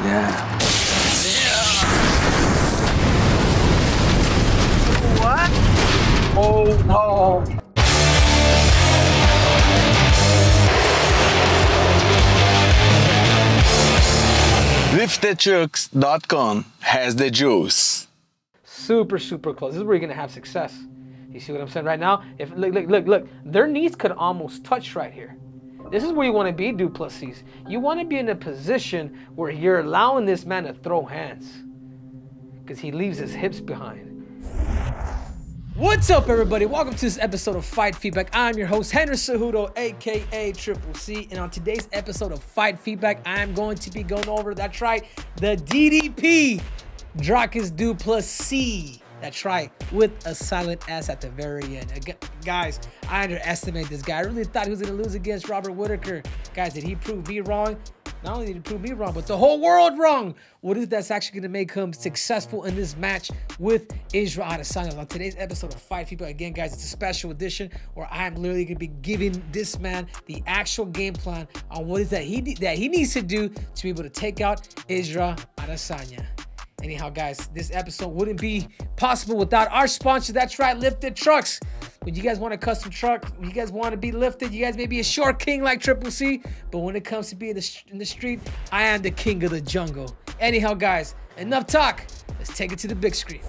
Yeah. What? Oh no. LiftedChucks.com has the juice. Super close. This is where you're gonna have success. You see what I'm saying right now? If look, their knees could almost touch right here. This is where you want to be, Du Plessis. You want to be in a position where you're allowing this man to throw hands, because he leaves his hips behind. What's up, everybody? Welcome to this episode of Fight Feedback. I'm your host, Henry Cejudo, aka Triple C, and on today's episode of Fight Feedback, I'm going to be going over, that's right, the DDP, Dricus Du Plessis. That's right, with a silent S at the very end. Again, guys, I underestimate this guy. I really thought he was going to lose against Robert Whittaker. Guys, did he prove me wrong? Not only did he prove me wrong, but the whole world wrong. What is that's actually going to make him successful in this match with Israel Adesanya? On today's episode of Fight Feedback, again, guys, it's a special edition where I'm literally going to be giving this man the actual game plan on what is that he needs to do to be able to take out Israel Adesanya. Anyhow, guys, this episode wouldn't be possible without our sponsor. That's right, Lifted Trucks. When you guys want a custom truck, when you guys want to be lifted, you guys may be a short king like Triple C, but when it comes to being in the street, I am the king of the jungle. Anyhow, guys, enough talk. Let's take it to the big screen.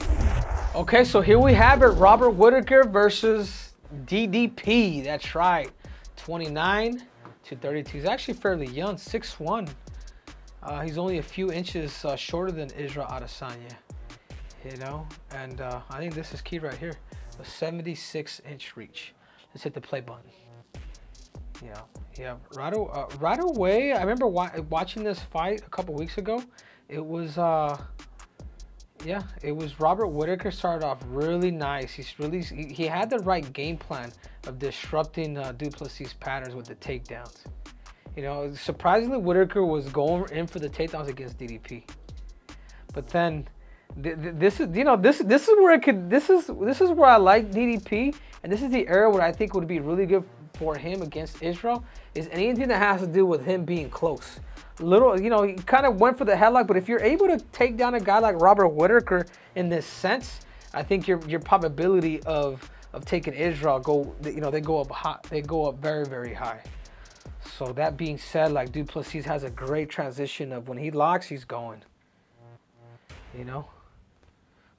Okay, so here we have it. Robert Whittaker versus DDP. That's right. 29 to 32. He's actually fairly young, 6'1". He's only a few inches shorter than Israel Adesanya, you know, and I think this is key right here, a 76-inch reach. Let's hit the play button. Yeah. Right away, I remember watching this fight a couple weeks ago. It was, it was Robert Whittaker started off really nice. He had the right game plan of disrupting Du Plessis' patterns with the takedowns. You know, surprisingly, Whittaker was going in for the takedowns against DDP, but then this is where it could. This is where I like DDP, and this is the area where I think would be really good for him against Israel. Is anything that has to do with him being close. Little, you know, he kind of went for the headlock, but if you're able to take down a guy like Robert Whittaker in this sense, I think your probability of taking Israel they go up high. They go up very high. So that being said, like Du Plessis has a great transition of when he locks, he's going. You know,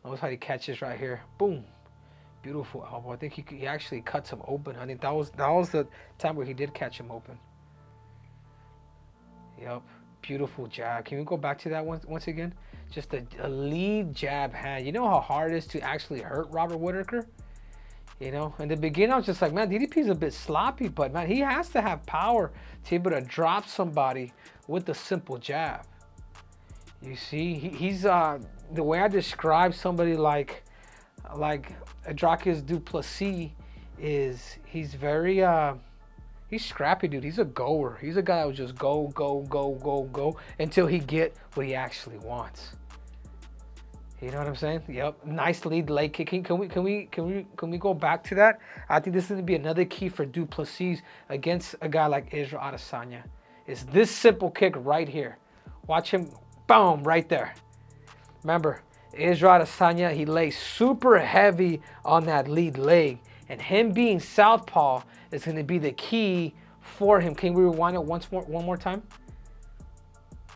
notice how he catches right here. Boom, beautiful elbow. I think he actually cuts him open. I think that was the time where he did catch him open. Yep, beautiful jab. Can we go back to that once again? Just a lead jab hand. You know how hard it is to actually hurt Robert Whittaker? You know, in the beginning, I was just like, man, DDP's a bit sloppy, but man, he has to have power to be able to drop somebody with a simple jab. You see, he's the way I describe somebody like Dricus Du Plessis is he's very he's scrappy, dude. He's a goer. He's a guy that will just go until he get what he actually wants. You know what I'm saying? Yep. Nice lead leg kicking. Can we go back to that? I think this is gonna be another key for Du Plessis against a guy like Israel Adesanya. Is this simple kick right here? Watch him, boom, right there. Remember, Israel Adesanya, he lays super heavy on that lead leg, and him being southpaw is gonna be the key for him. Can we rewind it one more time?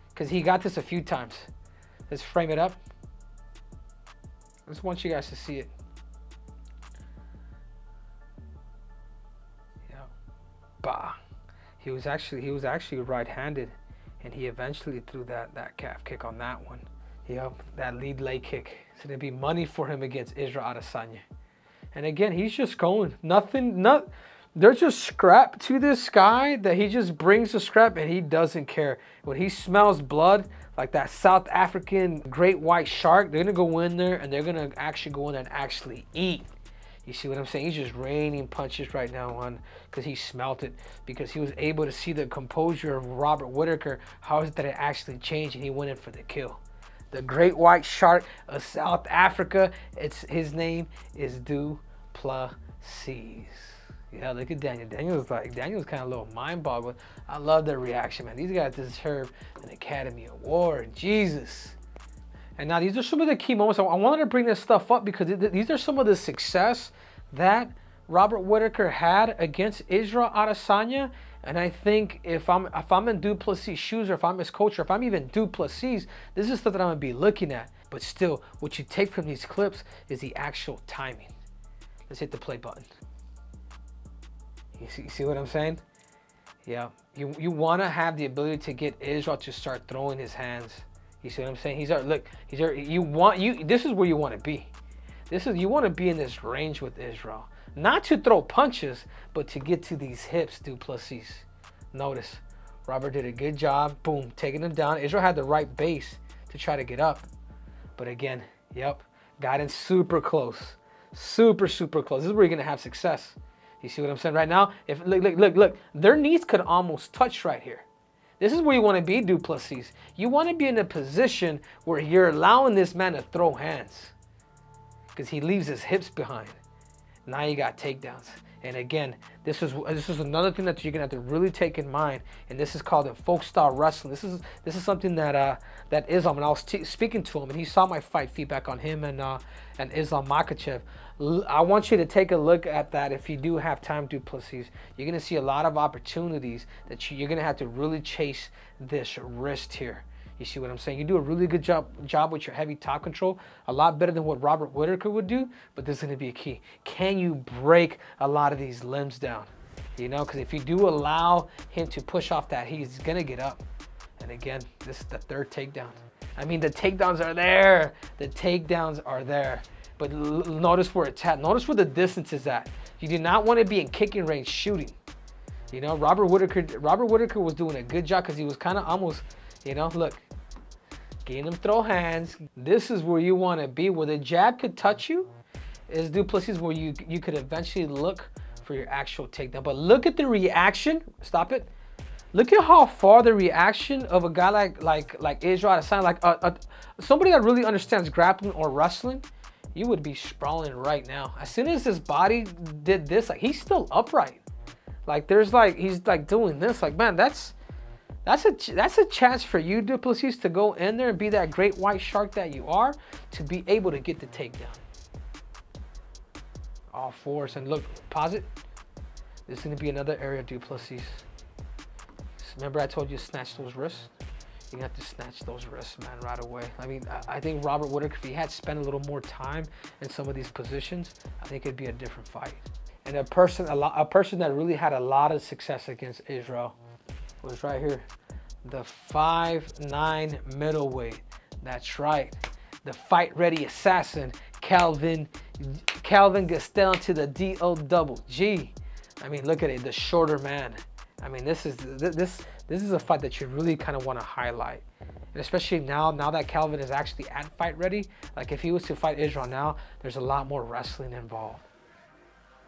Because he got this a few times. Let's frame it up. I just want you guys to see it. Yeah. Bah. He was actually right-handed, and he eventually threw that calf kick on that one. Yep, that lead leg kick. It's gonna be money for him against Israel Adesanya. And again, he's just going. There's just scrap to this guy that he just brings the scrap, and he doesn't care. When he smells blood, like that South African great white shark, they're gonna go in there and they're gonna actually go in there and actually eat. You see what I'm saying? He's just raining punches right now on because he smelt it, because he was able to see the composure of Robert Whittaker. How is it that it actually changed and he went in for the kill? The great white shark of South Africa, his name is Du Plessis. Yeah, look at Daniel. Daniel's kind of a little mind-boggling. I love their reaction, man. These guys deserve an Academy Award. Jesus. And now these are some of the key moments. I wanted to bring this stuff up because these are some of the success that Robert Whittaker had against Israel Adesanya. And I think if I'm in Du Plessis' shoes, or if I'm his coach, or if I'm even Du Plessis, this is stuff that I'm gonna be looking at. But still, what you take from these clips is the actual timing. Let's hit the play button. You see what I'm saying? Yeah, you want to have the ability to get Israel to start throwing his hands. You see what I'm saying? This is where you want to be. You want to be in this range with Israel. Not to throw punches, but to get to these hips, Du Plessis. Notice, Robert did a good job. Boom, taking him down. Israel had the right base to try to get up. But again, yep, got in super close. Super close. This is where you're going to have success. You see what I'm saying right now? Look, their knees could almost touch right here. This is where you want to be, Du Plessis. You want to be in a position where you're allowing this man to throw hands, because he leaves his hips behind. Now you got takedowns. And again, this is another thing that you're gonna have to really take in mind. And this is called in folk style wrestling. This is something that Islam, and I was speaking to him, and he saw my fight feedback on him and Islam Makhachev. I want you to take a look at that if you do have time, Du Plessis. You're gonna see a lot of opportunities that you're gonna have to really chase this wrist here. You see what I'm saying? You do a really good job with your heavy top control, a lot better than what Robert Whittaker would do, but this is going to be a key. Can you break a lot of these limbs down? You know, because if you do allow him to push off that, he's going to get up. And again, this is the third takedown. I mean, the takedowns are there. The takedowns are there. But notice where it's at. Notice where the distance is at. You do not want to be in kicking range shooting. You know, Robert Whittaker was doing a good job because he was kind of almost, you know, look. Getting them throw hands. This is where you want to be, where the jab could touch you. Is Du Plessis where you could eventually look for your actual takedown. But look at the reaction. Stop it. Look at how far the reaction of a guy like Israel Adesanya, like somebody that really understands grappling or wrestling, you would be sprawling right now. As soon as his body did this, like he's still upright. Like there's like he's like doing this. Like man, that's a chance for you, Du Plessis, to go in there and be that great white shark that you are, to be able to get the takedown. All fours. And look, pause it. This is going to be another area, Du Plessis. Remember I told you to snatch those wrists? You have to snatch those wrists, man, right away. I mean, I think Robert Whittaker, if he had spent a little more time in some of these positions, I think it'd be a different fight. And a person that really had a lot of success against Israel was right here, the 5'9" middleweight. That's right, the fight-ready assassin, Kelvin Gastelum to the D-O-double-G. I mean, look at it, the shorter man. I mean, this is a fight that you really kind of want to highlight, and especially now that Kelvin is actually at fight ready. Like if he was to fight Israel now, there's a lot more wrestling involved.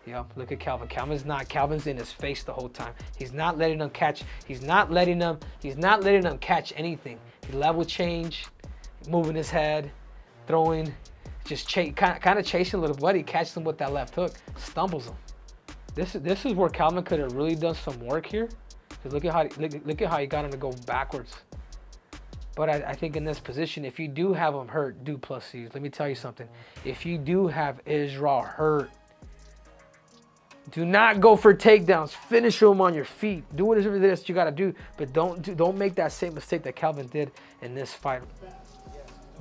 Yep, look at Kelvin. Kelvin's in his face the whole time. He's not letting them catch. He's not letting them catch anything. He level change, moving his head, throwing, just kind of chasing a little bit. He catches him with that left hook, stumbles him. This is where Kelvin could have really done some work here. Cause look at how he got him to go backwards. But I think in this position, if you do have him hurt, Du Plessis, let me tell you something. If you do have Israel hurt, do not go for takedowns. Finish him on your feet. Do whatever it is that you got to do, but don't make that same mistake that Kelvin did in this fight.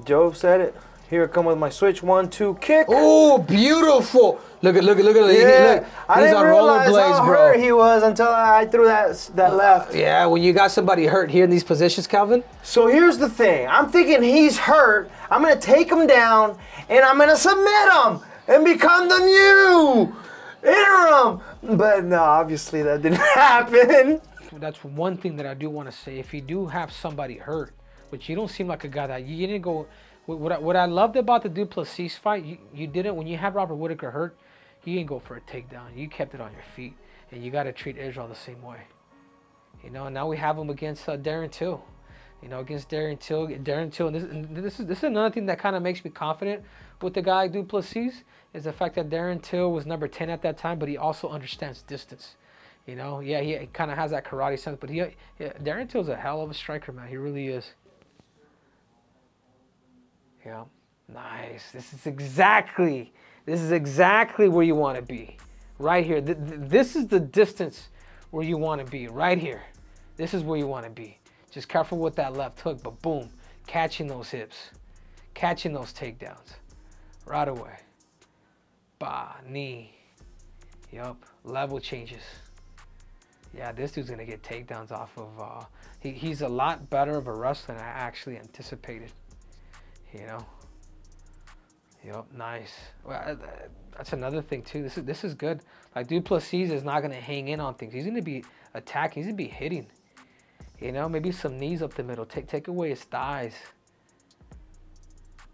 Joe said it. Here I come with my switch 1-2 kick. Oh, beautiful! Look at Yeah, look. I didn't realize how hurt he was until I threw that left. Yeah, when you got somebody hurt here in these positions, Kelvin. So here's the thing. I'm thinking he's hurt. I'm gonna take him down and I'm gonna submit him and become the new interim. But no, obviously that didn't happen. That's one thing that I do want to say. If you do have somebody hurt, which you don't seem like a guy that you didn't go. What I loved about the Du Plessis fight, you didn't, when you had Robert Whittaker hurt, you didn't go for a takedown. You kept it on your feet, and you got to treat Israel the same way. You know, and now we have him against Darren Till. You know, against Darren Till. And this is another thing that kind of makes me confident with the guy Du Plessis, is the fact that Darren Till was number 10 at that time, but he also understands distance. You know, yeah, he kind of has that karate sense, but Darren Till's a hell of a striker, man. He really is. Yeah, nice. This is exactly where you want to be, right here. This is the distance where you want to be, right here. This is where you want to be. Just careful with that left hook, but boom, catching those hips, catching those takedowns, right away. Bah, knee. Yup, level changes. Yeah, this dude's gonna get takedowns off of. He's a lot better of a wrestler than I actually anticipated. You know. Yup, nice. Well, that's another thing too. This is good. Like, Du Plessis is not gonna hang in on things. He's gonna be attacking. He's gonna be hitting. You know, maybe some knees up the middle. Take away his thighs.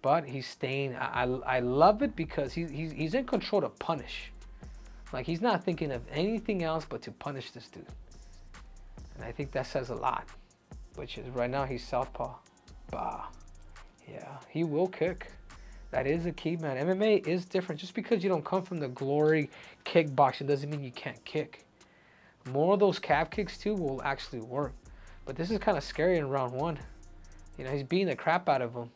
But he's staying. I love it because he's in control to punish. Like, he's not thinking of anything else but to punish this dude. And I think that says a lot. Which is, right now, he's southpaw. Bah. Yeah, he will kick. That is a key, man. MMA is different. Just because you don't come from the glory kickboxing doesn't mean you can't kick. More of those calf kicks, too, will actually work. But this is kind of scary in round one. You know, he's beating the crap out of him.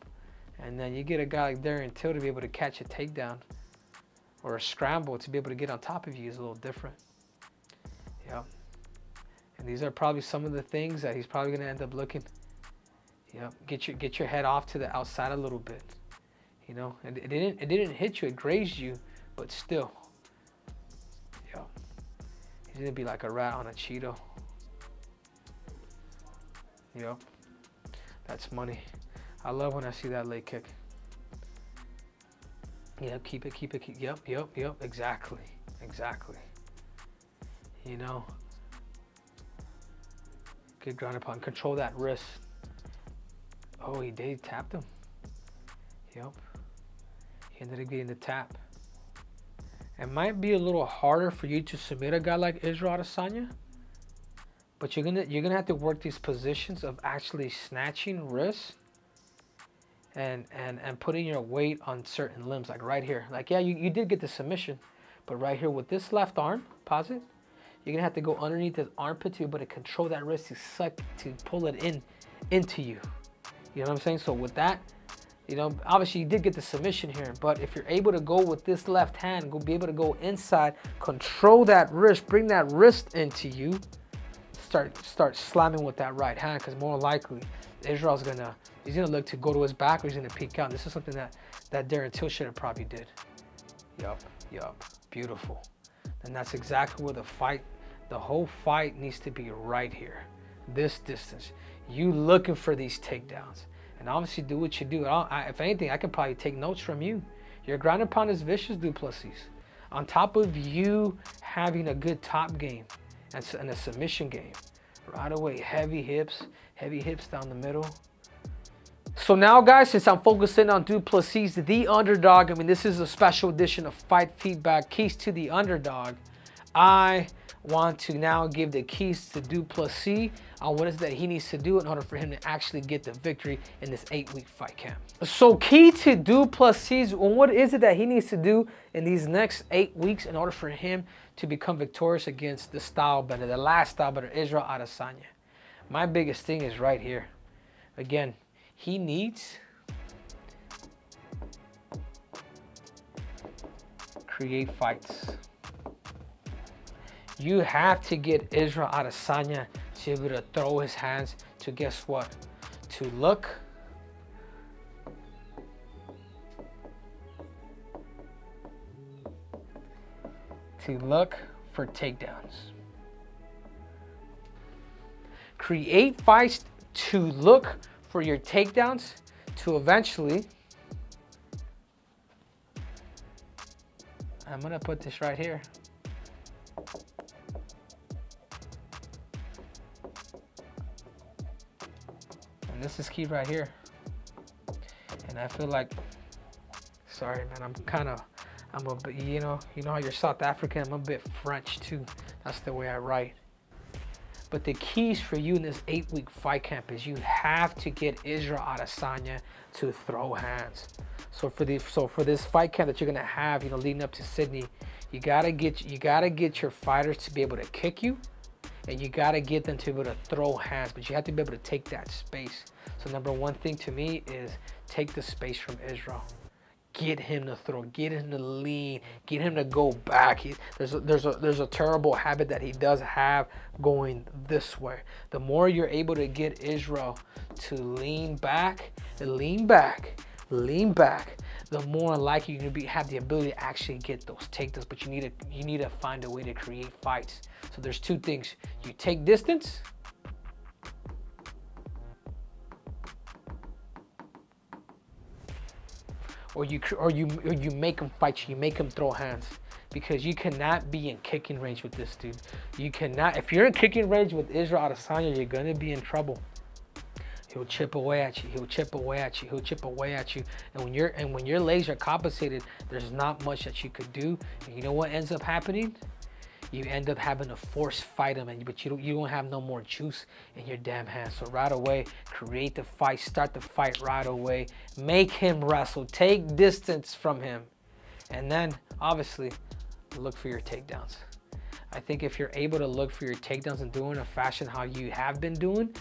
And then you get a guy like Darren Till to be able to catch a takedown. Or a scramble to be able to get on top of you is a little different. Yeah. And these are probably some of the things that he's probably going to end up looking. Yeah. Get your head off to the outside a little bit. You know, and it didn't hit you, it grazed you, but still. Yeah. He's going to be like a rat on a Cheeto. Yep. That's money. I love when I see that leg kick. Yep, keep it. Yep, exactly. You know. Good ground and pound. Control that wrist. Oh, he did. He tapped him. Yep. He ended up getting the tap. It might be a little harder for you to submit a guy like Israel Adesanya, but you're gonna have to work these positions of actually snatching wrists and putting your weight on certain limbs, like right here. Like, yeah, you did get the submission, but right here with this left arm, pause it, you're gonna have to go underneath his armpit to be able to control that wrist to suck, to pull it into you. You know what I'm saying? So with that, you know, obviously you did get the submission here, but if you're able to go with this left hand, be able to go inside, control that wrist, bring that wrist into you, start slamming with that right hand, because more likely Israel's he's gonna look to go to his back, or he's gonna peek out. And this is something that Darren Till should have probably did. Yup, beautiful. And that's exactly where the whole fight needs to be, right here. This distance. You looking for these takedowns. And obviously do what you do. If anything, I could probably take notes from you. Your ground and pound is vicious, Du Plessis. On top of you having a good top game and a submission game. Right away, heavy hips down the middle. So now, guys, since I'm focusing on Du Plessis, the underdog, I mean, this is a special edition of Fight Feedback, Keys to the Underdog. I want to now give the keys to Du Plessis on what is that he needs to do in order for him to actually get the victory in this 8-week fight camp. So key to Du Plessis, what is it that he needs to do in these next 8 weeks in order for him to become victorious against the style bender, the last style bender, Israel Adesanya? My biggest thing is right here. Again, he needs create fights. You have to get Israel Adesanya to be able to throw his hands, to guess what? To look for takedowns. Create fights to look for your takedowns, to eventually, I'm gonna put this right here. And this is key right here. And I feel like, sorry man, I'm a bit, you know how you're South African, I'm a bit French too. That's the way I write. But the keys for you in this 8-week fight camp is you have to get Israel Adesanya to throw hands. So for this fight camp that you're gonna have, you know, leading up to Sydney, you gotta get your fighters to be able to kick you, and you gotta get them to be able to throw hands. But you have to be able to take that space. So number one thing to me is take the space from Israel. Get him to throw, get him to lean, get him to go back. There's a terrible habit that he does have going this way. The more you're able to get Israel to lean back, the more likely you're gonna have the ability to actually get those takedowns. But you need to find a way to create fights. So there's two things: you take distance, or you make him fight you. You make him throw hands, because you cannot be in kicking range with this dude. You cannot. If you're in kicking range with Israel Adesanya, you're gonna be in trouble. He'll chip away at you. He'll chip away at you. He'll chip away at you. And when your legs are compensated, there's not much that you could do. And you know what ends up happening? You end up having to force fight him, but you don't have no more juice in your damn hands. So right away, create the fight, start the fight right away. Make him wrestle. Take distance from him. And then, obviously, look for your takedowns. I think if you're able to look for your takedowns and do it in a fashion how you have been doing,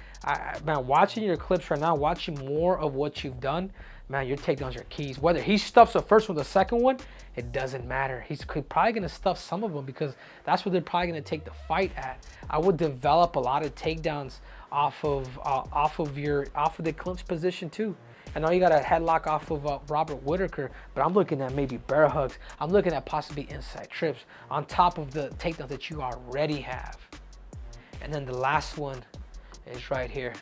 man, watching your clips right now, watching more of what you've done, man, your takedowns are keys. Whether he stuffs the first one or the second one, it doesn't matter. He's probably going to stuff some of them, because that's what they're probably going to take the fight at. I would develop a lot of takedowns off of the clinch position too. I know you got a headlock off of Robert Whittaker, but I'm looking at maybe bear hugs. I'm looking at possibly inside trips on top of the takedowns that you already have. And then the last one is right here,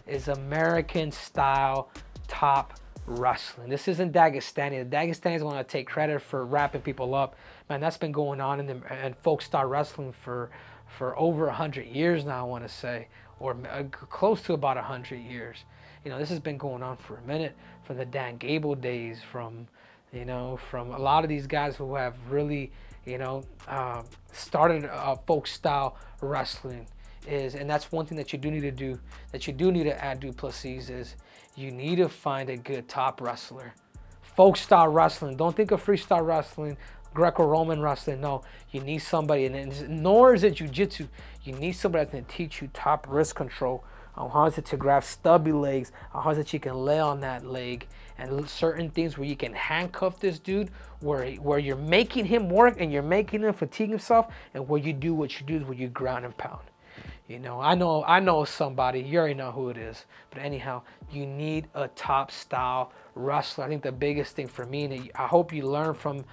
is American style top wrestling. This isn't Dagestani. The Dagestanis want to take credit for wrapping people up. Man, that's been going on in folk style wrestling for over 100 years now, I want to say, or close to about 100 years. You know, this has been going on for a minute, from the Dan Gable days, from a lot of these guys who have really, started folk style wrestling. And that's one thing that you do need to do, that you do need to add Du Plessis, is you need to find a good top wrestler. Folk style wrestling. Don't think of freestyle wrestling, Greco-Roman wrestling. No, you need somebody, nor is it jiu-jitsu. You need somebody that's going to teach you top wrist control, on how is it to grab stubby legs, on how is it you can lay on that leg, and certain things where you can handcuff this dude, where you're making him work and you're making him fatigue himself, and where you do what you do is where you ground and pound. You know, I know somebody, you already know who it is. But anyhow, you need a top style wrestler. I think the biggest thing for me, and I hope you learn from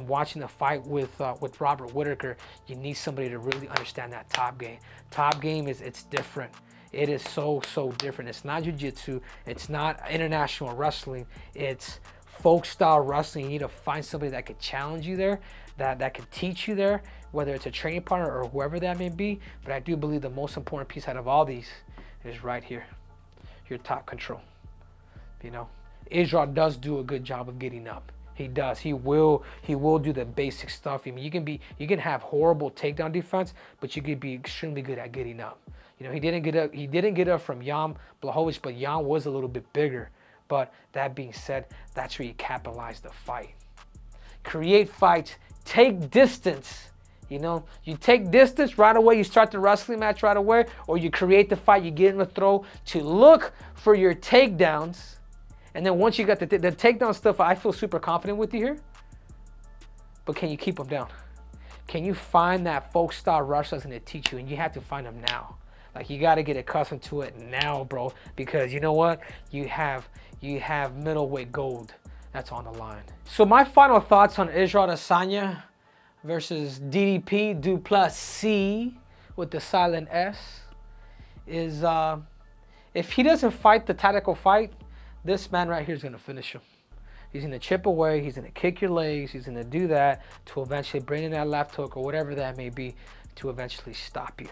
watching the fight with Robert Whittaker, you need somebody to really understand that top game. Top game it's different. It is so different. It's not jiu-jitsu. It's not international wrestling. It's folk style wrestling. You need to find somebody that could challenge you there, that could teach you there, whether it's a training partner or whoever that may be. But I do believe the most important piece out of all these is right here, your top control. You know, Israel does do a good job of getting up. He does. He will do the basic stuff. I mean, you can have horrible takedown defense, but you could be extremely good at getting up. You know, he didn't get up from Jan Blachowicz, but Jan was a little bit bigger. But that being said, that's where you capitalize the fight. Create fights, take distance. You know, you take distance right away, you start the wrestling match right away, or you create the fight, you get in the throw to look for your takedowns. And then once you got the takedown stuff, I feel super confident with you here. But can you keep them down? Can you find that folk style wrestler that's going to teach you? And you have to find them now. Like, you got to get accustomed to it now, bro. Because you know what? You have middleweight gold that's on the line. So my final thoughts on Israel Adesanya versus DDP Du Plessis with the silent S is if he doesn't fight the tactical fight, this man right here is going to finish him. He's going to chip away. He's going to kick your legs. He's going to do that to eventually bring in that left hook or whatever that may be to eventually stop you.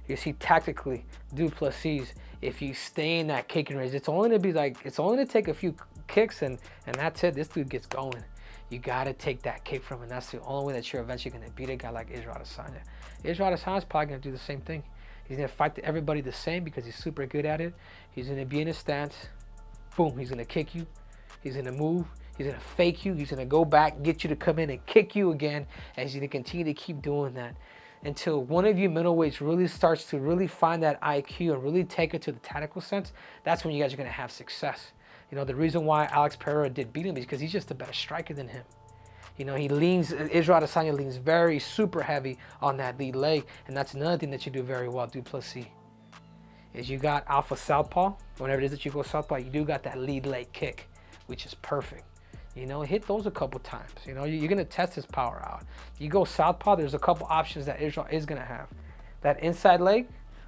You see, tactically, Du Plessis, if you stay in that kicking range, it's only to take a few kicks and that's it. This dude gets going. You got to take that kick from him. That's the only way that you're eventually going to beat a guy like Israel Adesanya. Israel Adesanya is probably going to do the same thing. He's going to fight everybody the same because he's super good at it. He's going to be in his stance. Boom, he's going to kick you. He's going to move. He's going to fake you. He's going to go back, get you to come in and kick you again. And he's going to continue to keep doing that until one of you middleweights really starts to really find that IQ and really take it to the tactical sense. That's when you guys are going to have success. You know, the reason why Alex Pereira did beat him is because he's just a better striker than him. You know, he leans, Israel Adesanya leans very super heavy on that lead leg. And that's another thing that you do very well, Du Plessis, is you got alpha southpaw. Whenever it is that you go southpaw, you do got that lead leg kick, which is perfect. You know, hit those a couple times. You know, you're going to test his power out. You go southpaw, there's a couple options that Israel is going to have. That inside leg,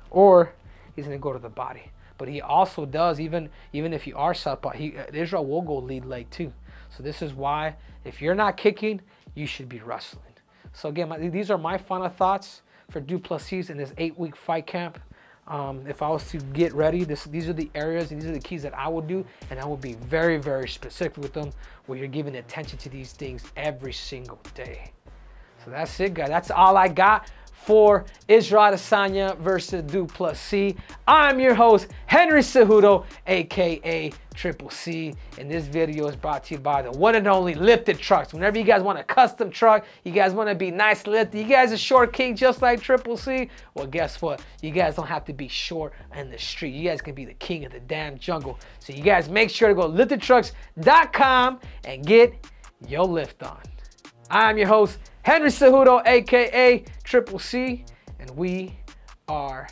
or he's going to go to the body. But he also does, even if you are southpaw, Israel will go lead leg too. So this is why, if you're not kicking, you should be wrestling. So again, these are my final thoughts for Du Plessis in this 8-week fight camp. If I was to get ready, these are the areas and these are the keys that I would do, and I would be very, very specific with them, where you're giving attention to these things every single day. So that's it, guys. That's all I got for Israel Adesanya versus Du Plessis. I'm your host, Henry Cejudo, aka Triple C, and this video is brought to you by the one and only Lifted Trucks. Whenever you guys want a custom truck, you guys want to be nice lifted, you guys are short king just like Triple C, well, guess what? You guys don't have to be short in the street. You guys can be the king of the damn jungle. So you guys make sure to go to liftedtrucks.com and get your lift on. I'm your host, Henry Cejudo, aka Triple C, and we are